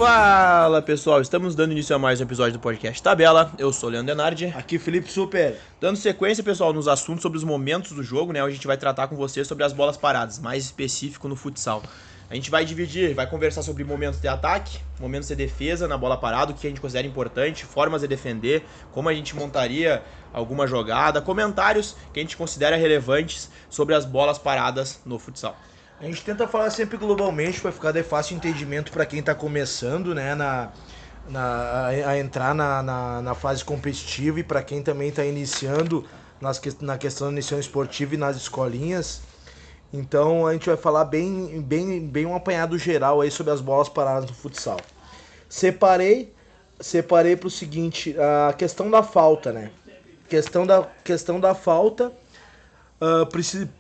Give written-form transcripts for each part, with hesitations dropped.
Fala pessoal, estamos dando início a mais um episódio do podcast Tabela. Eu sou o Leandro Denardi. Aqui Felipe Super. Dando sequência, pessoal, nos assuntos sobre os momentos do jogo, né? Hoje a gente vai tratar com vocês sobre as bolas paradas, mais específico no futsal. A gente vai conversar sobre momentos de ataque, momentos de defesa na bola parada, o que a gente considera importante, formas de defender, como a gente montaria alguma jogada, comentários que a gente considera relevantes sobre as bolas paradas no futsal. A gente tenta falar sempre globalmente para ficar de fácil entendimento para quem está começando, né, a entrar na fase competitiva e para quem também está iniciando na questão da iniciação esportiva e nas escolinhas. Então a gente vai falar bem um apanhado geral aí sobre as bolas paradas no futsal. Separei para o seguinte, a questão da falta, né? Questão da falta.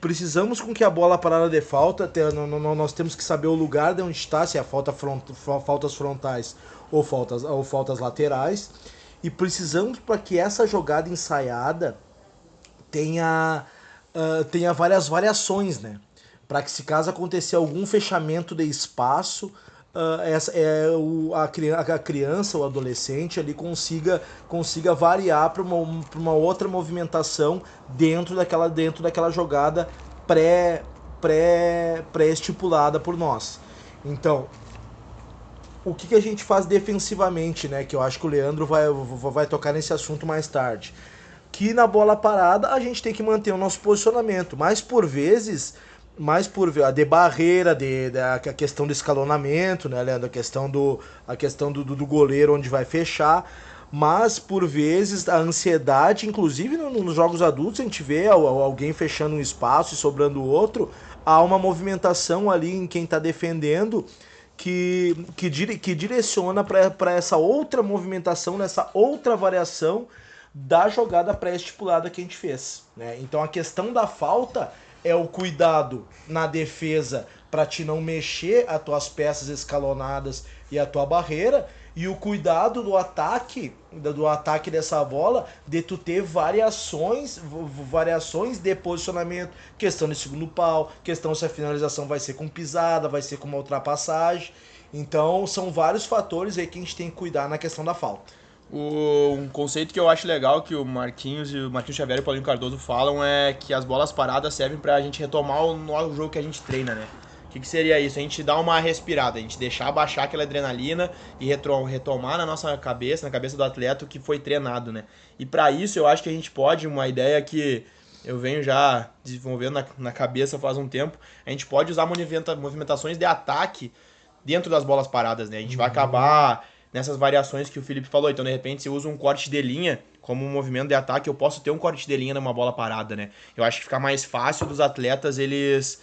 Precisamos com que a bola parada de falta, nós temos que saber o lugar de onde está, se é faltas frontais ou faltas laterais, e precisamos para que essa jogada ensaiada tenha várias variações, né? Para que, se caso acontecer algum fechamento de espaço, a criança ou adolescente ali consiga variar para uma outra movimentação dentro daquela jogada pré-estipulada por nós. Então, o que a gente faz defensivamente, né? Que eu acho que o Leandro vai tocar nesse assunto mais tarde. Que na bola parada a gente tem que manter o nosso posicionamento, mas por vezes a de barreira, a questão do escalonamento, né, Leandro? A questão do goleiro onde vai fechar, mas por vezes a ansiedade, inclusive nos jogos adultos, a gente vê alguém fechando um espaço e sobrando outro, há uma movimentação ali em quem está defendendo que direciona para essa outra movimentação, nessa outra variação da jogada pré-estipulada que a gente fez, né? Então a questão da falta é o cuidado na defesa para te não mexer as tuas peças escalonadas e a tua barreira, e o cuidado do ataque dessa bola, de tu ter variações de posicionamento, questão de segundo pau, questão se a finalização vai ser com pisada, vai ser com uma ultrapassagem. Então são vários fatores aí que a gente tem que cuidar na questão da falta. Um conceito que eu acho legal que o Marquinhos Xavier e o Paulinho Cardoso falam é que as bolas paradas servem pra gente retomar o jogo que a gente treina, né? O que seria isso? A gente dá uma respirada, a gente deixar baixar aquela adrenalina e retomar na nossa cabeça, na cabeça do atleta o que foi treinado, né? E pra isso eu acho que a gente pode, uma ideia que eu venho já desenvolvendo na cabeça faz um tempo, a gente pode usar movimentações de ataque dentro das bolas paradas, né? A gente vai acabar nessas variações que o Felipe falou. Então, de repente, se eu uso um corte de linha como um movimento de ataque, eu posso ter um corte de linha numa bola parada, né? Eu acho que fica mais fácil dos atletas eles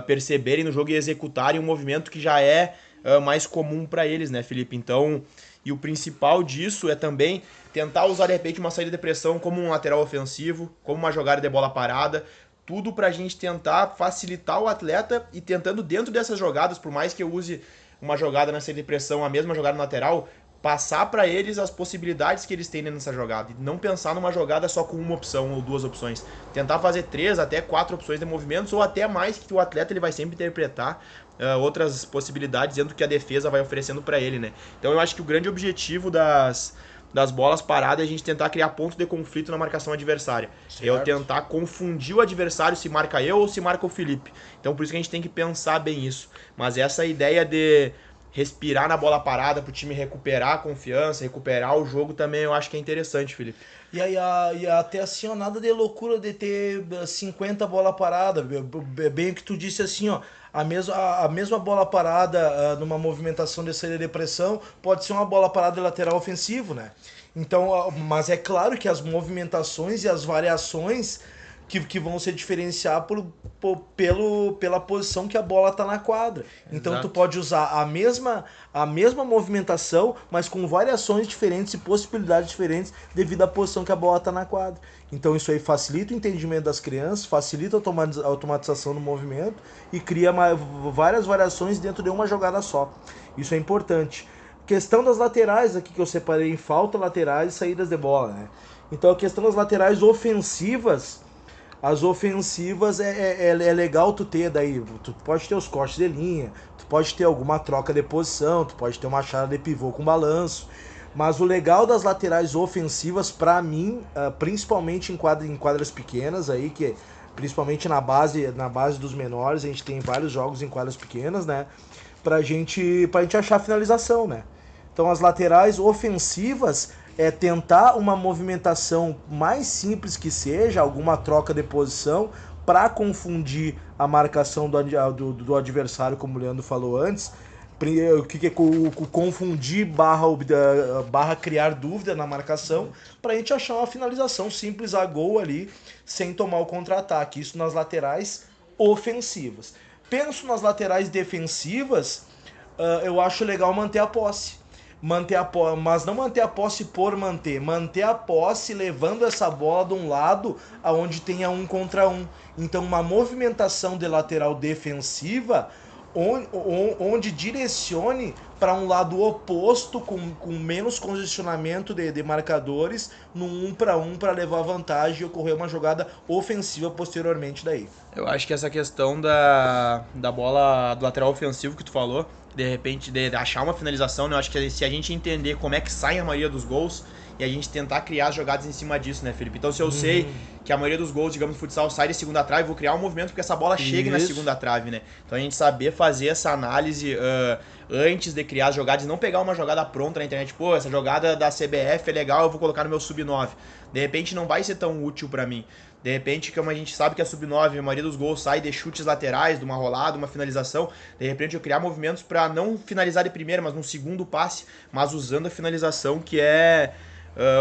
perceberem no jogo e executarem um movimento que já é mais comum para eles, né, Felipe? Então, e o principal disso é também tentar usar, de repente, uma saída de pressão como um lateral ofensivo, como uma jogada de bola parada, tudo pra gente tentar facilitar o atleta e tentando dentro dessas jogadas, por mais que eu use uma jogada na saída de pressão, a mesma jogada no lateral, passar para eles as possibilidades que eles têm nessa jogada. E não pensar numa jogada só com uma opção ou duas opções. Tentar fazer 3 até 4 opções de movimentos ou até mais, que o atleta ele vai sempre interpretar outras possibilidades dentro do que a defesa vai oferecendo para ele, né? Então eu acho que o grande objetivo das bolas paradas é a gente tentar criar ponto de conflito na marcação adversária. Certo. Eu tentar confundir o adversário se marca eu ou se marca o Felipe. Então por isso que a gente tem que pensar bem isso. Mas essa ideia de respirar na bola parada pro time recuperar a confiança, recuperar o jogo também eu acho que é interessante, Felipe. E até assim, ó, nada de loucura de ter 50 bola parada. Bem o que tu disse assim, ó. A mesma bola parada numa movimentação de saída de pressão pode ser uma bola parada de lateral ofensivo, né? Então, mas é claro que as movimentações e as variações que vão se diferenciar pela posição que a bola está na quadra. Então tu pode usar a mesma movimentação, mas com variações diferentes e possibilidades diferentes devido à posição que a bola está na quadra. Então isso aí facilita o entendimento das crianças, facilita a automatização do movimento e cria várias variações dentro de uma jogada só. Isso é importante. Questão das laterais aqui que eu separei em falta, laterais e saídas de bola, né? Então a questão das laterais ofensivas, As ofensivas é legal tu ter daí, tu pode ter os cortes de linha, tu pode ter alguma troca de posição, tu pode ter uma achada de pivô com balanço, mas o legal das laterais ofensivas, pra mim, principalmente em quadras pequenas aí, que principalmente na base dos menores, a gente tem vários jogos em quadras pequenas, né, pra gente achar a finalização, né. Então as laterais ofensivas é tentar uma movimentação mais simples que seja, alguma troca de posição, para confundir a marcação do adversário, como o Leandro falou antes. O que é o confundir barra criar dúvida na marcação, para a gente achar uma finalização simples a gol ali, sem tomar o contra-ataque. Isso nas laterais ofensivas. Penso nas laterais defensivas, eu acho legal manter a posse. Mas não manter a posse por manter a posse levando essa bola de um lado aonde tenha 1 contra 1. Então uma movimentação de lateral defensiva onde direcione para um lado oposto com menos congestionamento de marcadores no 1 para 1 para levar vantagem e ocorrer uma jogada ofensiva posteriormente daí. Eu acho que essa questão da bola do lateral ofensivo que tu falou, de repente de achar uma finalização, né? Eu acho que se a gente entender como é que sai a maioria dos gols e a gente tentar criar as jogadas em cima disso, né, Felipe? Então se eu sei que a maioria dos gols, digamos, no futsal sai de segunda trave, vou criar um movimento porque essa bola chegue na segunda trave, né? Então a gente saber fazer essa análise antes de criar as jogadas e não pegar uma jogada pronta na internet. Pô, essa jogada da CBF é legal, eu vou colocar no meu sub-9. De repente não vai ser tão útil pra mim. De repente, como a gente sabe que a sub-9, a maioria dos gols sai de chutes laterais, de uma rolada, uma finalização, de repente eu criar movimentos para não finalizar de primeira, mas num segundo passe, mas usando a finalização que é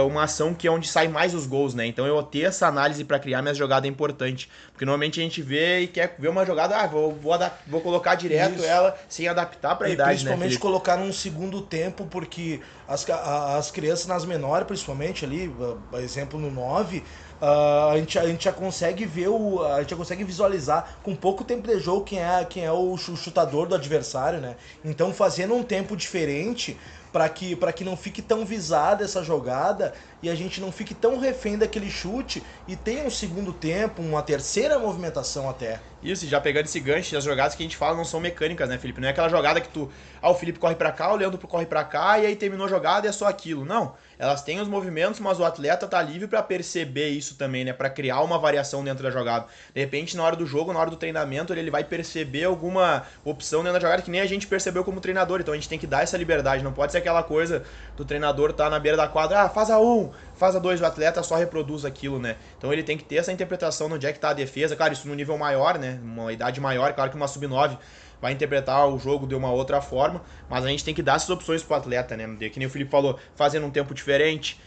uma ação que é onde sai mais os gols, né? Então eu ter essa análise para criar minha jogada é importante, porque normalmente a gente vê e quer ver uma jogada, vou colocar direto isso. Ela sem adaptar para a idade, principalmente, né, colocar num segundo tempo, porque as crianças nas menores, principalmente ali, exemplo no 9, a gente já consegue ver a gente já consegue visualizar com pouco tempo de jogo quem é o chutador do adversário, né? Então fazendo um tempo diferente para que não fique tão visada essa jogada e a gente não fique tão refém daquele chute e tenha um segundo tempo, uma terceira movimentação até. Isso, e já pegando esse gancho, as jogadas que a gente fala não são mecânicas, né, Felipe? Não é aquela jogada que o Felipe corre pra cá, o Leandro corre pra cá e aí terminou a jogada e é só aquilo. Não, elas têm os movimentos, mas o atleta tá livre pra perceber isso também, né, pra criar uma variação dentro da jogada. De repente, na hora do jogo, na hora do treinamento, ele vai perceber alguma opção dentro da jogada que nem a gente percebeu como treinador, então a gente tem que dar essa liberdade, não pode ser aquela coisa do treinador tá na beira da quadra, faz a 1, faz a 2, o atleta só reproduz aquilo, né? Então ele tem que ter essa interpretação de onde é que tá a defesa, claro, isso no nível maior, né? Uma idade maior, claro que uma sub-9 vai interpretar o jogo de uma outra forma, mas a gente tem que dar essas opções pro atleta, né? Que nem o Felipe falou, fazendo um tempo diferente,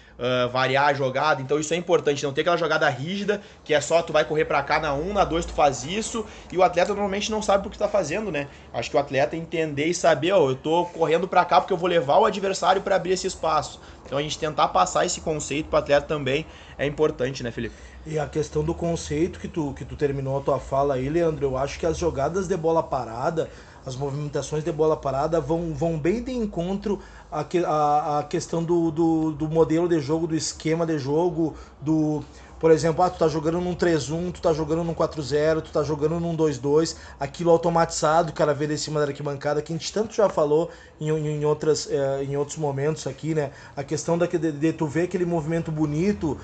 variar a jogada, então isso é importante, não ter aquela jogada rígida, que é só tu vai correr pra cá na 1, na 2 tu faz isso, e o atleta normalmente não sabe o que tá fazendo, né? Acho que o atleta entender e saber, eu tô correndo pra cá porque eu vou levar o adversário pra abrir esse espaço. Então a gente tentar passar esse conceito pro atleta também é importante, né, Felipe? E a questão do conceito que tu terminou a tua fala aí, Leandro, eu acho que as jogadas de bola parada, as movimentações de bola parada vão bem de encontro à questão do modelo de jogo, do esquema de jogo, por exemplo, tu tá jogando num 3-1, tu tá jogando num 4-0, tu tá jogando num 2-2, aquilo automatizado, o cara vê de cima da arquibancada, que a gente tanto já falou em outros momentos aqui, né? A questão de tu ver aquele movimento bonito,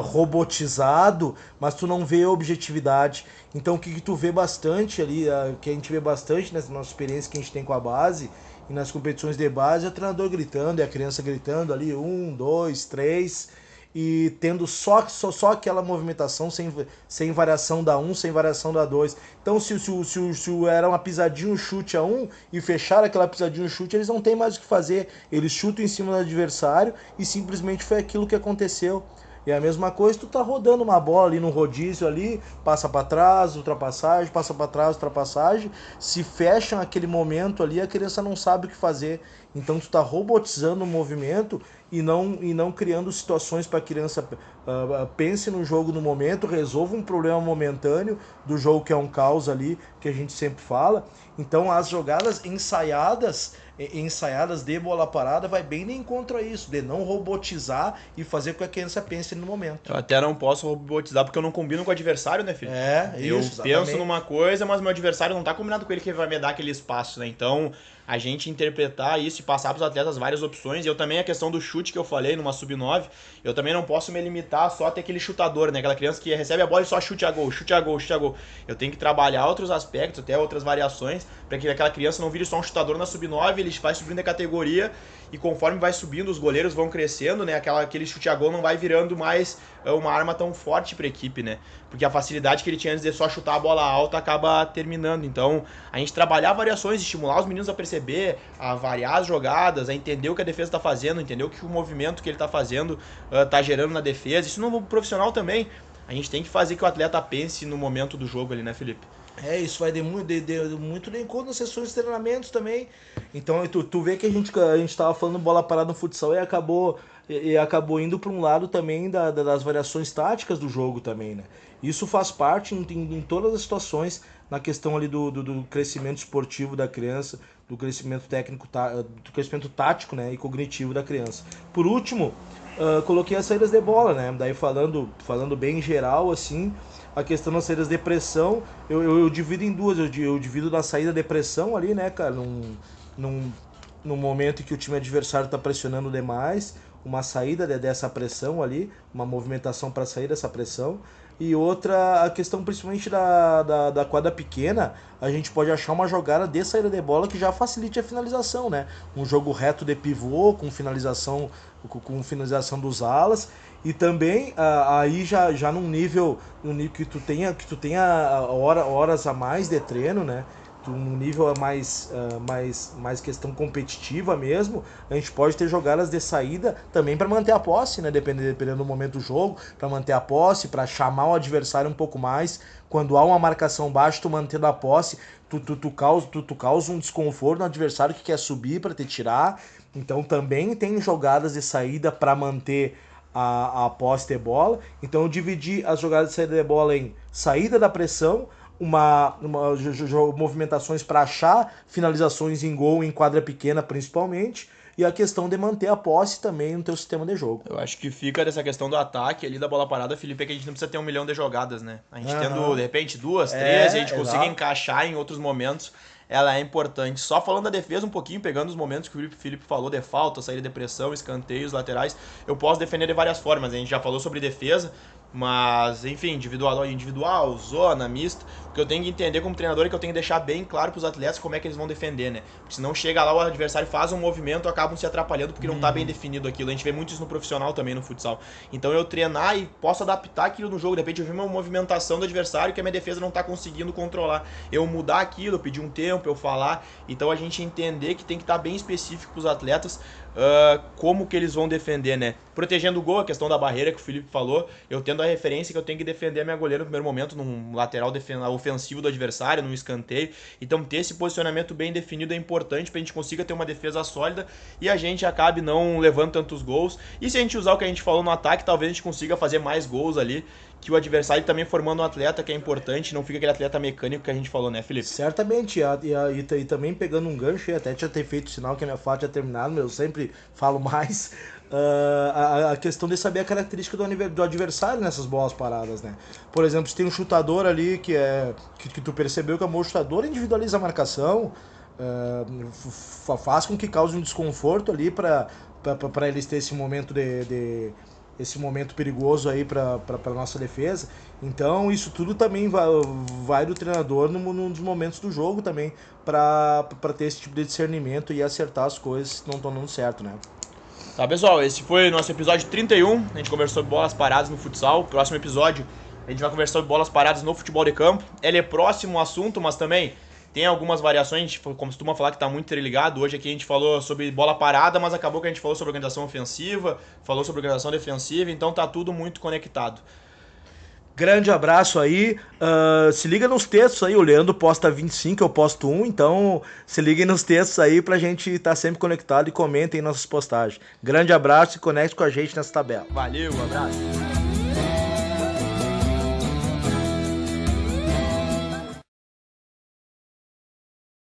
robotizado, mas tu não vê a objetividade. Então o que tu vê bastante ali, que a gente vê bastante nessa nossa experiência que a gente tem com a base, e nas competições de base, é o treinador gritando, é a criança gritando ali, 1, 2, 3... e tendo só aquela movimentação sem variação da 1, sem variação da 2. Então se era uma pisadinha, um chute a 1 e fechar aquela pisadinha, um chute, eles não tem mais o que fazer, eles chutam em cima do adversário e simplesmente foi aquilo que aconteceu. E a mesma coisa, tu tá rodando uma bola ali no rodízio ali, passa para trás, ultrapassagem, passa para trás, ultrapassagem, se fecham aquele momento ali, a criança não sabe o que fazer. Então tu tá robotizando o movimento e não criando situações para a criança pense no jogo no momento, resolva um problema momentâneo do jogo que é um caos ali, que a gente sempre fala. Então as jogadas ensaiadas de bola parada vai bem de encontro a isso, de não robotizar e fazer com que a criança pense no momento. Eu até não posso robotizar porque eu não combino com o adversário, né, Felipe? Isso, Eu exatamente. penso numa coisa, mas meu adversário não tá combinado com ele que vai me dar aquele espaço, né? Então, a gente interpretar isso e passar pros atletas várias opções. E eu também, a questão do chute que eu falei numa sub-9, eu também não posso me limitar só a ter aquele chutador, né? Aquela criança que recebe a bola e só chute a gol, chute a gol, chute a gol. Eu tenho que trabalhar outros aspectos, até outras variações, para que aquela criança não vire só um chutador na sub-9, ele vai subindo a categoria e conforme vai subindo, os goleiros vão crescendo, né? Aquele chute a gol não vai virando mais uma arma tão forte para a equipe, né? Porque a facilidade que ele tinha antes de só chutar a bola alta acaba terminando. Então, a gente trabalhar variações, estimular os meninos a perceber, a variar as jogadas, a entender o que a defesa está fazendo, entender o que o movimento que ele está fazendo está gerando na defesa. Isso no profissional também. A gente tem que fazer que o atleta pense no momento do jogo ali, né, Felipe? Isso vai muito de encontro nas sessões de treinamentos também. Então tu vê que a gente tava falando bola parada no futsal e acabou indo para um lado também das variações táticas do jogo também, né? Isso faz parte em todas as situações na questão ali do crescimento esportivo da criança, do crescimento técnico, do crescimento tático, né, e cognitivo da criança. Por último, coloquei as saídas de bola, né? Daí falando bem em geral, assim, a questão das saídas de pressão, eu divido em duas. Eu divido na saída de pressão ali, né, cara, num momento em que o time adversário está pressionando demais, uma saída dessa pressão ali, uma movimentação para sair dessa pressão. E outra, a questão principalmente da quadra pequena, a gente pode achar uma jogada de saída de bola que já facilite a finalização, né? Um jogo reto de pivô, com finalização dos alas. E também aí já num nível que tu tenha horas a mais de treino, né? Num nível mais questão competitiva mesmo, a gente pode ter jogadas de saída também para manter a posse, né? Dependendo do momento do jogo, para manter a posse, para chamar o adversário um pouco mais. Quando há uma marcação baixa, tu mantendo a posse, tu causa um desconforto no adversário que quer subir para te tirar. Então também tem jogadas de saída para manter a posse de bola. Então eu dividi as jogadas de saída de bola em saída da pressão, movimentações para achar finalizações em gol em quadra pequena principalmente, e a questão de manter a posse também no teu sistema de jogo. Eu acho que fica dessa questão do ataque ali da bola parada, Felipe, é que a gente não precisa ter 1 milhão de jogadas, né? A gente tendo, de repente, 2, 3, e a gente conseguir encaixar em outros momentos, ela é importante. Só falando da defesa um pouquinho, pegando os momentos que o Felipe falou de falta, saída de pressão, escanteios, laterais, eu posso defender de várias formas. A gente já falou sobre defesa, mas, enfim, individual, zona, mista. O que eu tenho que entender como treinador é que eu tenho que deixar bem claro pros atletas como é que eles vão defender, né? Porque senão chega lá, o adversário faz um movimento, acabam se atrapalhando porque não tá bem definido aquilo. A gente vê muito isso no profissional também, no futsal. Então eu treinar e posso adaptar aquilo no jogo. De repente eu vi uma movimentação do adversário que a minha defesa não tá conseguindo controlar. Eu mudar aquilo, eu pedir um tempo, eu falar. Então a gente entender que tem que estar bem específico pros atletas como que eles vão defender, né? Protegendo o gol, a questão da barreira que o Felipe falou, eu tendo a referência que eu tenho que defender a minha goleira no primeiro momento, num lateral ofensivo do adversário, num escanteio. Então ter esse posicionamento bem definido é importante pra gente consiga ter uma defesa sólida e a gente acabe não levando tantos gols. E se a gente usar o que a gente falou no ataque, talvez a gente consiga fazer mais gols ali, que o adversário também formando um atleta que é importante, não fica aquele atleta mecânico que a gente falou, né, Felipe? Certamente, e também pegando um gancho, até tinha ter feito sinal que a minha fala tinha terminado, mas eu sempre falo mais, a questão de saber a característica do adversário nessas bolas paradas, né? Por exemplo, se tem um chutador ali que tu percebeu que é um bom chutador, individualiza a marcação, faz com que cause um desconforto ali para eles ter esse momento esse momento perigoso aí para nossa defesa. Então isso tudo também vai do treinador nos momentos do jogo também para ter esse tipo de discernimento e acertar as coisas que não estão dando certo, né? Tá, pessoal, esse foi o nosso episódio 31, a gente conversou sobre bolas paradas no futsal. Próximo episódio a gente vai conversar sobre bolas paradas no futebol de campo. Ele é próximo ao assunto, mas também tem algumas variações, a gente costuma falar que está muito interligado. Hoje aqui a gente falou sobre bola parada, mas acabou que a gente falou sobre organização ofensiva, falou sobre organização defensiva, então tá tudo muito conectado. Grande abraço aí. Se liga nos textos aí. O Leandro posta 25, eu posto 1. Então se liguem nos textos aí pra gente estar sempre conectado e comentem nossas postagens. Grande abraço e conecte com a gente nessa tabela. Valeu, um abraço.